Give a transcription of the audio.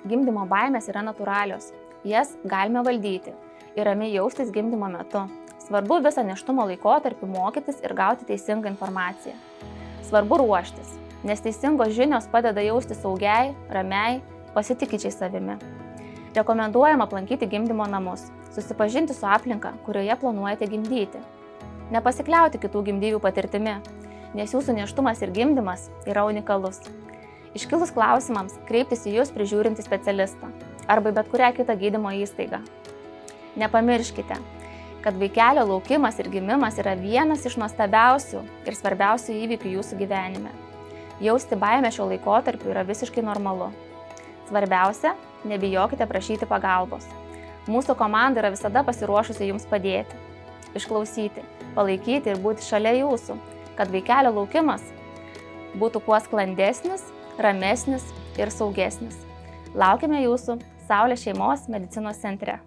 Gimdymo baimės yra natūralios. Jas galime valdyti ir ramiai jaustis gimdymo metu. Svarbu visą nėštumo laikotarpį mokytis ir gauti teisingą informaciją. Svarbu ruoštis, nes teisingos žinios padeda jaustis saugiai, ramiai, pasitikinčiai savimi. Rekomenduojama aplankyti gimdymo namus, susipažinti su aplinka, kurioje planuojate gimdyti. Nepasikliauti kitų gimdyvių patirtimi, nes jūsų nėštumas ir gimdymas yra unikalus. Iškilus klausimams kreiptis į jūs prižiūrintį specialistą arba bet kurią kitą gydymo įstaigą. Nepamirškite, kad vaikelio laukimas ir gimimas yra vienas iš nuostabiausių ir svarbiausių įvykių jūsų gyvenime. Jausti baimę šio laikotarpiu yra visiškai normalu. Svarbiausia, nebijokite prašyti pagalbos. Mūsų komanda yra visada pasiruošusi jums padėti, išklausyti, palaikyti ir būti šalia jūsų, kad vaikelio laukimas būtų kuo sklandesnis, ramesnis ir saugesnis. Laukiame jūsų Saulės šeimos medicinos centre.